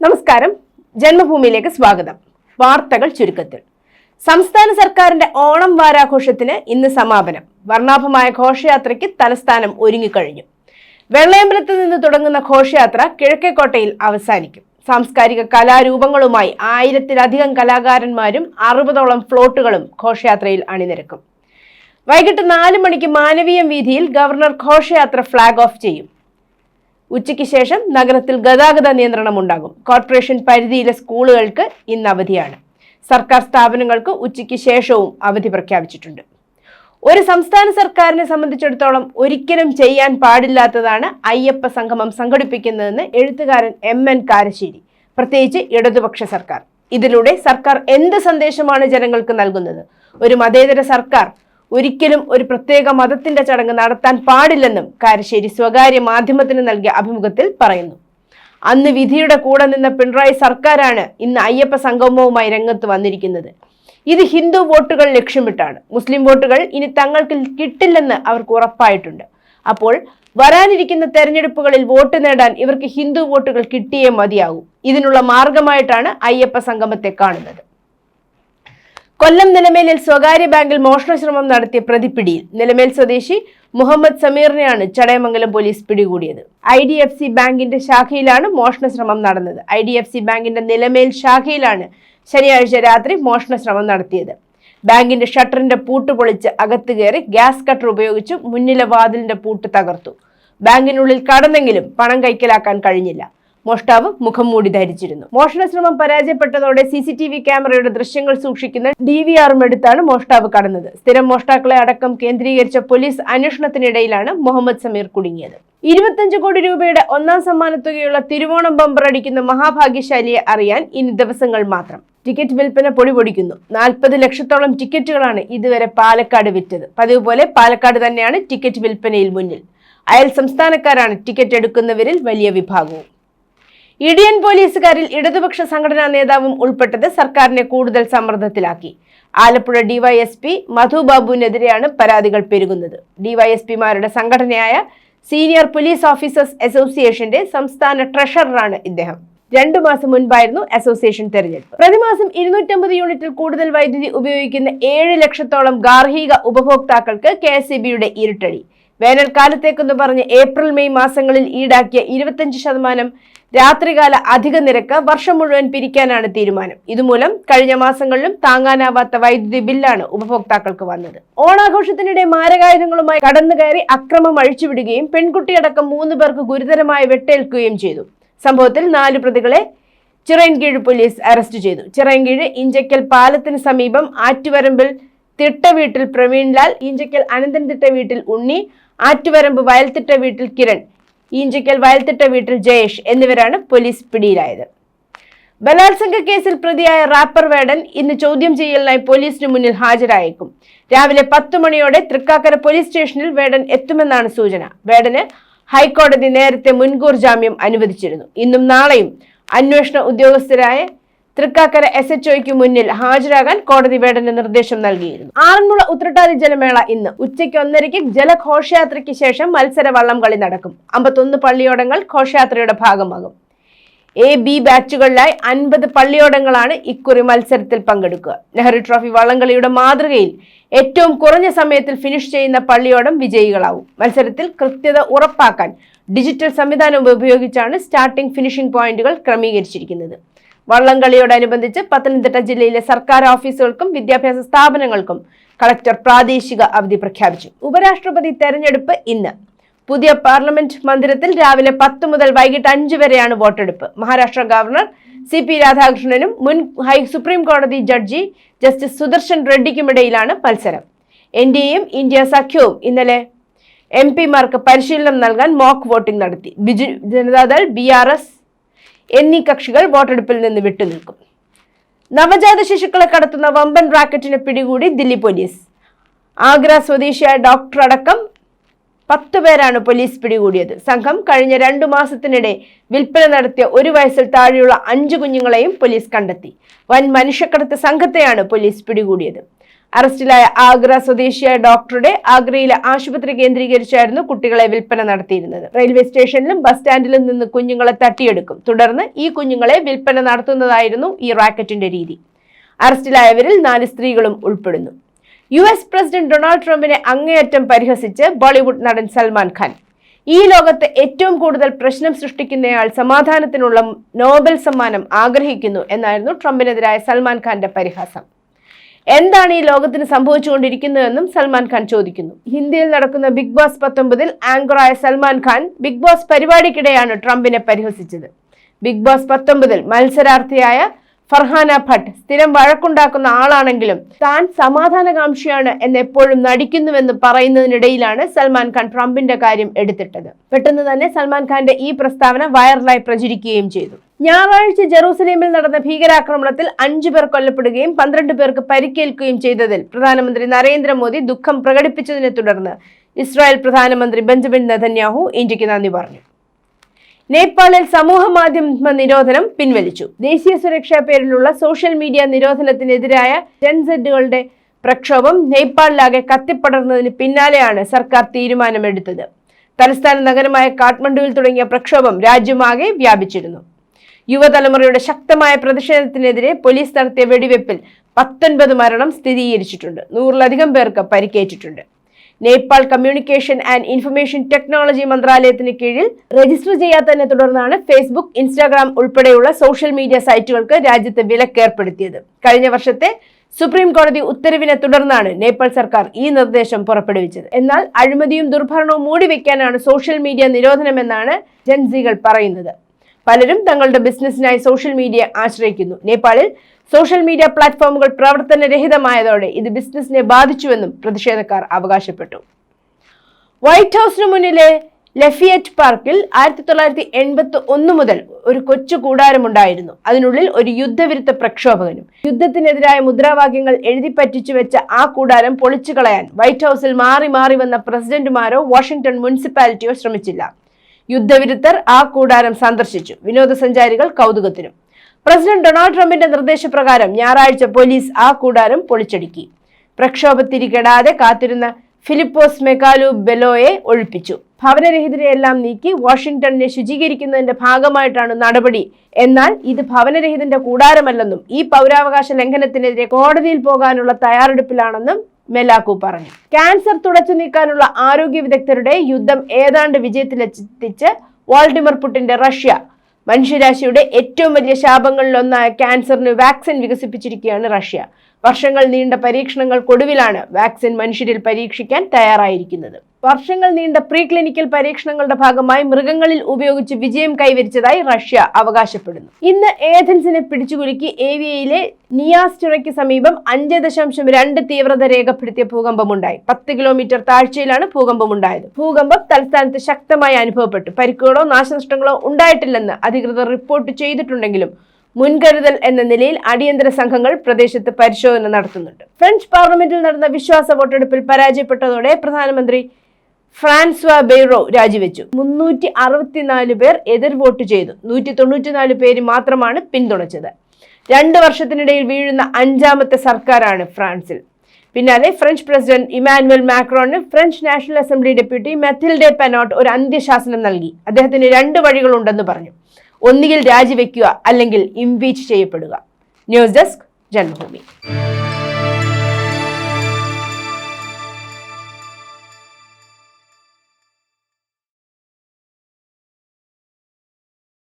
നമസ്കാരം, ജന്മഭൂമിയിലേക്ക് സ്വാഗതം. വാർത്തകൾ ചുരുക്കത്തിൽ. സംസ്ഥാന സർക്കാരിന്റെ ഓണം വാരാഘോഷത്തിന് ഇന്ന് സമാപനം. വർണ്ണാഭമായ ഘോഷയാത്രയ്ക്ക് തലസ്ഥാനം ഒരുങ്ങിക്കഴിഞ്ഞു. വെള്ളയമ്പലത്ത് നിന്ന് തുടങ്ങുന്ന ഘോഷയാത്ര കിഴക്കേക്കോട്ടയിൽ അവസാനിക്കും. സാംസ്കാരിക കലാരൂപങ്ങളുമായി 1000-ലധികം കലാകാരന്മാരും 60ഓളം ഫ്ലോട്ടുകളും ഘോഷയാത്രയിൽ അണിനിരക്കും. വൈകിട്ട് 4 മണിക്ക് മാനവീയം വീതിയിൽ ഗവർണർ ഘോഷയാത്ര ഫ്ളാഗ് ഓഫ് ചെയ്യും. ഉച്ചയ്ക്ക് ശേഷം നഗരത്തിൽ ഗതാഗത നിയന്ത്രണം ഉണ്ടാകും. കോർപ്പറേഷൻ പരിധിയിലെ സ്കൂളുകൾക്ക് ഇന്ന് അവധിയാണ്. സർക്കാർ സ്ഥാപനങ്ങൾക്ക് ഉച്ചയ്ക്ക് ശേഷവും അവധി പ്രഖ്യാപിച്ചിട്ടുണ്ട്. ഒരു സംസ്ഥാന സർക്കാരിനെ സംബന്ധിച്ചിടത്തോളം ഒരിക്കലും ചെയ്യാൻ പാടില്ലാത്തതാണ് അയ്യപ്പ സംഗമം സംഘടിപ്പിക്കുന്നതെന്ന് എഴുത്തുകാരൻ MN കാരശ്ശേരി. പ്രത്യേകിച്ച് ഇടതുപക്ഷ സർക്കാർ. ഇതിലൂടെ സർക്കാർ എന്ത് സന്ദേശമാണ് ജനങ്ങൾക്ക് നൽകുന്നത്? ഒരു മതേതര സർക്കാർ ഒരിക്കലും ഒരു പ്രത്യേക മതത്തിന്റെ ചടങ്ങ് നടത്താൻ പാടില്ലെന്നും കാരശ്ശേരി സ്വകാര്യ മാധ്യമത്തിന് നൽകിയ അഭിമുഖത്തിൽ പറയുന്നു. അന്ന് വിധിയുടെ കൂടെ നിന്ന പിണറായി സർക്കാരാണ് ഇന്ന് അയ്യപ്പ സംഗമവുമായി രംഗത്ത് വന്നിരിക്കുന്നത്. ഇത് ഹിന്ദു വോട്ടുകൾ ലക്ഷ്യമിട്ടാണ്. മുസ്ലിം വോട്ടുകൾ ഇനി തങ്ങൾക്ക് കിട്ടില്ലെന്ന് അവർക്ക് ഉറപ്പായിട്ടുണ്ട്. അപ്പോൾ വരാനിരിക്കുന്ന തെരഞ്ഞെടുപ്പുകളിൽ വോട്ട് നേടാൻ ഇവർക്ക് ഹിന്ദു വോട്ടുകൾ കിട്ടിയേ മതിയാകൂ. ഇതിനുള്ള മാർഗമായിട്ടാണ് അയ്യപ്പ സംഗമത്തെ കാണുന്നത്. കൊല്ലം നിലമേലിൽ സ്വകാര്യ ബാങ്കിൽ മോഷണശ്രമം നടത്തിയ പ്രതി പിടിയിൽ. നിലമേൽ സ്വദേശി മുഹമ്മദ് സമീറിനെയാണ് ചടയമംഗലം പോലീസ് പിടികൂടിയത്. IDFC ബാങ്കിന്റെ ശാഖയിലാണ് മോഷണശ്രമം നടന്നത്. IDFC ബാങ്കിന്റെ നിലമേൽ ശാഖയിലാണ് ശനിയാഴ്ച രാത്രി മോഷണശ്രമം നടത്തിയത്. ബാങ്കിന്റെ ഷട്ടറിന്റെ പൂട്ട് പൊളിച്ച് അകത്ത് കയറി ഗ്യാസ് കട്ടർ ഉപയോഗിച്ച് മുന്നിലെ വാതിലിന്റെ പൂട്ട് തകർത്തു. ബാങ്കിനുള്ളിൽ കടന്നെങ്കിലും പണം കൈക്കലാക്കാൻ കഴിഞ്ഞില്ല. മോഷ്ടാവ് മുഖം മൂടി ധരിച്ചിരുന്നു. മോഷണശ്രമം പരാജയപ്പെട്ടതോടെ CCTV ക്യാമറയുടെ ദൃശ്യങ്ങൾ സൂക്ഷിക്കുന്ന DVR-ഉം എടുത്താണ് മോഷ്ടാവ് കടന്നത്. സ്ഥിരം മോഷ്ടാക്കളെ അടക്കം കേന്ദ്രീകരിച്ച പോലീസ് അന്വേഷണത്തിനിടയിലാണ് മുഹമ്മദ് സമീർ കുടുങ്ങിയത്. 25 കോടി രൂപയുടെ ഒന്നാം സമ്മാനത്തുകയുള്ള തിരുവോണം ബമ്പർ അടിക്കുന്ന മഹാഭാഗ്യശാലിയെ അറിയാൻ ഇനി ദിവസങ്ങൾ മാത്രം. ടിക്കറ്റ് വിൽപ്പന പൊടിപൊടിക്കുന്നു. 40 ലക്ഷത്തോളം ടിക്കറ്റുകളാണ് ഇതുവരെ പാലക്കാട് വിറ്റത്. പതിവ് പോലെ പാലക്കാട് തന്നെയാണ് ടിക്കറ്റ് വിൽപ്പനയിൽ മുന്നിൽ. അയൽ സംസ്ഥാനക്കാരാണ് ടിക്കറ്റ് എടുക്കുന്നവരിൽ വലിയ വിഭാഗവും. ഇടിയൻ പോലീസുകാരിൽ ഇടതുപക്ഷ സംഘടനാ നേതാവും ഉൾപ്പെട്ടത് സർക്കാരിനെ കൂടുതൽ സമ്മർദ്ദത്തിലാക്കി. ആലപ്പുഴ DYSP മധുബാബുവിനെതിരെയാണ് പരാതികൾ പെരുകുന്നത്. DYSPമാരുടെ സംഘടനയായ സീനിയർ പോലീസ് ഓഫീസേഴ്സ് അസോസിയേഷന്റെ സംസ്ഥാന ട്രഷററാണ് ഇദ്ദേഹം. 2 മാസം മുൻപായിരുന്നു അസോസിയേഷൻ തെരഞ്ഞെടുപ്പ്. പ്രതിമാസം 250 യൂണിറ്റിൽ കൂടുതൽ വൈദ്യുതി ഉപയോഗിക്കുന്ന 7 ലക്ഷത്തോളം ഗാർഹിക ഉപഭോക്താക്കൾക്ക് KSEBയുടെ ഇരുട്ടടി. വേനൽക്കാലത്തേക്കെന്ന് പറഞ്ഞ് April-May മാസങ്ങളിൽ ഈടാക്കിയ 25% രാത്രികാല അധിക നിരക്ക് വർഷം മുഴുവൻ പിരിക്കാനാണ് തീരുമാനം. ഇതുമൂലം കഴിഞ്ഞ മാസങ്ങളിലും താങ്ങാനാവാത്ത വൈദ്യുതി ബില്ലാണ് ഉപഭോക്താക്കൾക്ക് വന്നത്. ഓണാഘോഷത്തിനിടെ മാരകായുധങ്ങളുമായി കടന്നു കയറി അക്രമം അഴിച്ചുവിടുകയും പെൺകുട്ടിയടക്കം 3 പേർക്ക് ഗുരുതരമായ വെട്ടേൽക്കുകയും ചെയ്തു. സംഭവത്തിൽ 4 പ്രതികളെ ചിറയൻകീഴ് പോലീസ് അറസ്റ്റ് ചെയ്തു. ചിറയൻകീഴ് ഇഞ്ചക്കൽ പാലത്തിന് സമീപം ആറ്റുവരമ്പിൽ തിട്ട വീട്ടിൽ പ്രവീൺലാൽ, ഈഞ്ചക്കൽ അനന്തൻതിട്ട വീട്ടിൽ ഉണ്ണി, ആറ്റുവരമ്പ് വയൽത്തിട്ട വീട്ടിൽ കിരൺ, ഈഞ്ചക്കൽ വയൽത്തിട്ട വീട്ടിൽ ജയേഷ് എന്നിവരാണ് പോലീസ് പിടിയിലായത്. ബലാത്സംഗ കേസിൽ പ്രതിയായ റാപ്പർ വേടൻ ഇന്ന് ചോദ്യം ചെയ്യലിനായി പോലീസിന് മുന്നിൽ ഹാജരായേക്കും. രാവിലെ 10 മണിയോടെ തൃക്കാക്കര പോലീസ് സ്റ്റേഷനിൽ വേടൻ എത്തുമെന്നാണ് സൂചന. വേടന് ഹൈക്കോടതി നേരത്തെ മുൻകൂർ ജാമ്യം അനുവദിച്ചിരുന്നു. ഇന്നും നാളെയും അന്വേഷണ ഉദ്യോഗസ്ഥരായ തൃക്കാക്കര SHOയ്ക്ക് മുന്നിൽ ഹാജരാകാൻ കോടതി വേടന് നിർദ്ദേശം നൽകിയിരുന്നു. ആറന്മുള ഉത്രട്ടാതി ജലമേള ഇന്ന് ഉച്ചയ്ക്ക് 1:30 ജലഘോഷയാത്രയ്ക്ക് ശേഷം മത്സര വള്ളം കളി നടക്കും. 51 പള്ളിയോടങ്ങൾ ഘോഷയാത്രയുടെ ഭാഗമാകും. A-B ബാച്ചുകളിലായി 50 പള്ളിയോടങ്ങളാണ് ഇക്കുറി മത്സരത്തിൽ പങ്കെടുക്കുക. നെഹ്റു ട്രോഫി വള്ളംകളിയുടെ മാതൃകയിൽ ഏറ്റവും കുറഞ്ഞ സമയത്തിൽ ഫിനിഷ് ചെയ്യുന്ന പള്ളിയോടം വിജയികളാവും. മത്സരത്തിൽ കൃത്യത ഉറപ്പാക്കാൻ ഡിജിറ്റൽ സംവിധാനം ഉപയോഗിച്ചാണ് സ്റ്റാർട്ടിംഗ് ഫിനിഷിംഗ് പോയിന്റുകൾ ക്രമീകരിച്ചിരിക്കുന്നത്. വള്ളംകളിയോടനുബന്ധിച്ച് പത്തനംതിട്ട ജില്ലയിലെ സർക്കാർ ഓഫീസുകൾക്കും വിദ്യാഭ്യാസ സ്ഥാപനങ്ങൾക്കും കളക്ടർ പ്രാദേശിക അവധി പ്രഖ്യാപിച്ചു. ഉപരാഷ്ട്രപതി തെരഞ്ഞെടുപ്പ് ഇന്ന്. പുതിയ പാർലമെന്റ് മന്ദിരത്തിൽ രാവിലെ 10 മുതൽ വൈകിട്ട് 5 വരെയാണ് വോട്ടെടുപ്പ്. മഹാരാഷ്ട്ര ഗവർണർ CP രാധാകൃഷ്ണനും മുൻ സുപ്രീം കോടതി ജഡ്ജി ജസ്റ്റിസ് സുദർശൻ റെഡ്ഡിക്കുമിടയിലാണ് മത്സരം. NDAയും ഇന്ത്യ സഖ്യവും ഇന്നലെ MP-മാർക്ക് പരിശീലനം നൽകാൻ മോക്ക് വോട്ടിംഗ് നടത്തി. ബിജു ജനതാദൾ, BRS എന്നീ കക്ഷികൾ വോട്ടെടുപ്പിൽ നിന്ന് വിട്ടുനിൽക്കും. നവജാത ശിശുക്കളെ കടത്തുന്ന വമ്പൻ റാക്കറ്റിനെ പിടികൂടി ദില്ലി പോലീസ്. ആഗ്ര സ്വദേശിയായ ഡോക്ടർ അടക്കം 10 പേരാണ് പോലീസ് പിടികൂടിയത്. സംഘം കഴിഞ്ഞ 2 മാസത്തിനിടെ വിൽപ്പന നടത്തിയ 1 വയസ്സിൽ താഴെയുള്ള 5 കുഞ്ഞുങ്ങളെയും പോലീസ് കണ്ടെത്തി. വൻ മനുഷ്യക്കടത്ത് സംഘത്തെയാണ് പോലീസ് പിടികൂടിയത്. അറസ്റ്റിലായ ആഗ്ര സ്വദേശിയായ ഡോക്ടറുടെ ആഗ്രയിലെ ആശുപത്രി കേന്ദ്രീകരിച്ചായിരുന്നു കുട്ടികളെ വിൽപ്പന നടത്തിയിരുന്നത്. റെയിൽവേ സ്റ്റേഷനിലും ബസ് സ്റ്റാൻഡിലും നിന്ന് കുഞ്ഞുങ്ങളെ തട്ടിയെടുക്കും. തുടർന്ന് ഈ കുഞ്ഞുങ്ങളെ വിൽപ്പന നടത്തുന്നതായിരുന്നു ഈ റാക്കറ്റിന്റെ രീതി. അറസ്റ്റിലായവരിൽ 4 സ്ത്രീകളും ഉൾപ്പെടുന്നു. US പ്രസിഡന്റ് ഡൊണാൾഡ് ട്രംപിനെ അങ്ങേയറ്റം പരിഹസിച്ച് ബോളിവുഡ് നടൻ സൽമാൻ ഖാൻ. ഈ ലോകത്ത് ഏറ്റവും കൂടുതൽ പ്രശ്നം സൃഷ്ടിക്കുന്നയാൾ സമാധാനത്തിനുള്ള നോബൽ സമ്മാനം ആഗ്രഹിക്കുന്നു എന്നായിരുന്നു ട്രംപിനെതിരായ സൽമാൻ ഖാന്റെ പരിഹാസം. എന്താണ് ഈ ലോകത്തിന് സംഭവിച്ചുകൊണ്ടിരിക്കുന്നതെന്നും സൽമാൻ ഖാൻ ചോദിക്കുന്നു. ഹിന്ദിയിൽ നടക്കുന്ന ബിഗ് ബോസ് 19 ആങ്കറായ സൽമാൻ ഖാൻ ബിഗ് ബോസ് പരിപാടിക്കിടെയാണ് ട്രംപിനെ പരിഹസിച്ചത്. ബിഗ് ബോസ് 19 മത്സരാർത്ഥിയായ ഫർഹാന ഭട്ട് സ്ഥിരം വഴക്കുണ്ടാക്കുന്ന ആളാണെങ്കിലും താൻ സമാധാനകാംക്ഷിയാണ് എന്ന് എപ്പോഴും നടിക്കുന്നുവെന്ന് പറയുന്നതിനിടയിലാണ് സൽമാൻ ഖാൻ ട്രംപിന്റെ കാര്യം എടുത്തിട്ടത്. പെട്ടെന്ന് തന്നെ സൽമാൻ ഖാന്റെ ഈ പ്രസ്താവന വൈറലായി പ്രചരിക്കുകയും ചെയ്തു. ഞായറാഴ്ച ജെറൂസലേമിൽ നടന്ന ഭീകരാക്രമണത്തിൽ 5 പേർ കൊല്ലപ്പെടുകയും 12 പേർക്ക് പരിക്കേൽക്കുകയും ചെയ്തതിൽ പ്രധാനമന്ത്രി നരേന്ദ്രമോദി ദുഃഖം പ്രകടിപ്പിച്ചതിനെ തുടർന്ന് ഇസ്രായേൽ പ്രധാനമന്ത്രി ബെഞ്ചമിൻ നെതന്യാഹു ഇന്ത്യക്ക് നന്ദി പറഞ്ഞു. നേപ്പാളിൽ സമൂഹ മാധ്യമ നിരോധനം പിൻവലിച്ചു. ദേശീയ സുരക്ഷാ പേരിലുള്ള സോഷ്യൽ മീഡിയ നിരോധനത്തിനെതിരായ ജൻസെഡുകളുടെ പ്രക്ഷോഭം നേപ്പാളിലാകെ കത്തിപ്പടർന്നതിന് പിന്നാലെയാണ് സർക്കാർ തീരുമാനമെടുത്തത്. തലസ്ഥാന നഗരമായ കാഠ്മണ്ഡുവിൽ തുടങ്ങിയ പ്രക്ഷോഭം രാജ്യമാകെ വ്യാപിച്ചിരുന്നു. യുവതലമുറയുടെ ശക്തമായ പ്രതിഷേധത്തിനെതിരെ പോലീസ് നടത്തിയ വെടിവെപ്പിൽ 19 മരണം സ്ഥിരീകരിച്ചിട്ടുണ്ട്. 100-ലധികം പേർക്ക് പരിക്കേറ്റിട്ടുണ്ട്. Nepal communication and information technology മന്ത്രാലയത്തിന് കീഴിൽ രജിസ്റ്റർ ചെയ്യാത്തതിനെ തുടർന്നാണ് ഫേസ്ബുക്ക്, ഇൻസ്റ്റാഗ്രാം ഉൾപ്പെടെയുള്ള സോഷ്യൽ മീഡിയ സൈറ്റുകൾക്ക് രാജ്യത്ത് വിലക്കേർപ്പെടുത്തിയത്. കഴിഞ്ഞ വർഷത്തെ സുപ്രീം കോടതി ഉത്തരവിനെ തുടർന്നാണ് നേപ്പാൾ സർക്കാർ ഈ നിർദ്ദേശം പുറപ്പെടുവിച്ചത്. എന്നാൽ അഴിമതിയും ദുർഭരണവും മൂടിവെക്കാനാണ് സോഷ്യൽ മീഡിയ നിരോധനമെന്നാണ് ജൻസികൾ പറയുന്നത്. പലരും തങ്ങളുടെ ബിസിനസ്സിനായി സോഷ്യൽ മീഡിയ ആശ്രയിക്കുന്നു. നേപ്പാളിൽ സോഷ്യൽ മീഡിയ പ്ലാറ്റ്ഫോമുകൾ പ്രവർത്തനരഹിതമായതോടെ ഇത് ബിസിനസിനെ ബാധിച്ചുവെന്നും പ്രതിഷേധക്കാർ അവകാശപ്പെട്ടു. വൈറ്റ് ഹൌസിന് മുന്നിലെ ലഫിയറ്റ് പാർക്കിൽ 1981 മുതൽ ഒരു കൊച്ചു കൂടാരമുണ്ടായിരുന്നു. അതിനുള്ളിൽ ഒരു യുദ്ധവിരുദ്ധ പ്രക്ഷോഭകനും. യുദ്ധത്തിനെതിരായ മുദ്രാവാക്യങ്ങൾ എഴുതിപ്പറ്റിച്ചു വെച്ച ആ കൂടാരം പൊളിച്ചു കളയാൻ വൈറ്റ് ഹൌസിൽ മാറി മാറി വന്ന പ്രസിഡന്റുമാരോ വാഷിംഗ്ടൺ മുനിസിപ്പാലിറ്റിയോ ശ്രമിച്ചില്ല. യുദ്ധവിരുദ്ധർ ആ കൂടാരം സന്ദർശിച്ചു. വിനോദസഞ്ചാരികൾ കൗതുകത്തിനും. പ്രസിഡന്റ് ഡൊണാൾഡ് ട്രംപിന്റെ നിർദ്ദേശപ്രകാരം ഞായറാഴ്ച പോലീസ് ആ കൂടാരം പൊളിച്ചടുക്കി. പ്രക്ഷോഭത്തിരികെടാതെ കാത്തിരുന്ന ഫിലിപ്പോസ് മെക്കാലു ബെലോയെ ഒഴിപ്പിച്ചു. ഭവനരഹിതരെയെല്ലാം നീക്കി വാഷിംഗ്ടണിനെ ശുചീകരിക്കുന്നതിന്റെ ഭാഗമായിട്ടാണ് നടപടി. എന്നാൽ ഇത് ഭവനരഹിതന്റെ കൂടാരമല്ലെന്നും ഈ പൗരാവകാശ ലംഘനത്തിനെതിരെ കോടതിയിൽ പോകാനുള്ള തയ്യാറെടുപ്പിലാണെന്നും മെലാക്കു പറഞ്ഞു. ക്യാൻസർ തുടച്ചു നീക്കാനുള്ള ആരോഗ്യ വിദഗ്ധരുടെ യുദ്ധം ഏതാണ്ട് വിജയത്തിലെത്തിച്ച് വ്ളാഡിമിർ പുടിന്റെ റഷ്യ മനുഷ്യരാശിയുടെ ഏറ്റവും വലിയ ശാപങ്ങളിലൊന്നായ ക്യാൻസറിന് വാക്സിൻ വികസിപ്പിച്ചിരിക്കുകയാണ് റഷ്യ. വർഷങ്ങൾ നീണ്ട പരീക്ഷണങ്ങൾക്കൊടുവിലാണ് വാക്സിൻ മനുഷ്യരിൽ പരീക്ഷിക്കാൻ തയ്യാറായിരിക്കുന്നത്. വർഷങ്ങൾ നീണ്ട പ്രീ ക്ലിനിക്കൽ പരീക്ഷണങ്ങളുടെ ഭാഗമായി മൃഗങ്ങളിൽ ഉപയോഗിച്ച് വിജയം കൈവരിച്ചതായി റഷ്യ അവകാശപ്പെടുന്നു. ഇന്ന് ഏഥൻസിനെ പിടിച്ചുകുലുക്കി ഏവിയയിലെ നിയാസ്റ്റിറയ്ക്ക് സമീപം 5.2 തീവ്രത രേഖപ്പെടുത്തിയ ഭൂകമ്പമുണ്ടായി. 10 കിലോമീറ്റർ താഴ്ചയിലാണ് ഭൂകമ്പമുണ്ടായത്. ഭൂകമ്പം തലസ്ഥാനത്ത് ശക്തമായി അനുഭവപ്പെട്ടു. പരിക്കുകളോ നാശനഷ്ടങ്ങളോ ഉണ്ടായിട്ടില്ലെന്ന് അധികൃതർ റിപ്പോർട്ട് ചെയ്തിട്ടുണ്ടെങ്കിലും മുൻകരുതൽ എന്ന നിലയിൽ അടിയന്തര സംഘങ്ങൾ പ്രദേശത്ത് പരിശോധന നടത്തുന്നുണ്ട്. ഫ്രഞ്ച് പാർലമെന്റിൽ നടന്ന വിശ്വാസ വോട്ടെടുപ്പിൽ പരാജയപ്പെട്ടതോടെ പ്രധാനമന്ത്രി ഫ്രാൻസ്വാ ബെയ്റോ രാജിവെച്ചു. 364 പേർ എതിർ വോട്ട് ചെയ്തു. 194 പേര് മാത്രമാണ് പിന്തുണച്ചത്. 2 വർഷത്തിനിടയിൽ വീഴുന്ന 5ാമത്തെ സർക്കാരാണ് ഫ്രാൻസിൽ. പിന്നാലെ ഫ്രഞ്ച് പ്രസിഡന്റ് ഇമാനുവൽ മാക്രോണിന് French National Assembly deputy Mathilde Panot ഒരു അന്ത്യശാസനം നൽകി. അദ്ദേഹത്തിന് 2 വഴികളുണ്ടെന്ന് പറഞ്ഞു. ഒന്നുകിൽ രാജിവെക്കുക, അല്ലെങ്കിൽ ഇംപീച്ച് ചെയ്യപ്പെടുക. News desk Janmabhumi.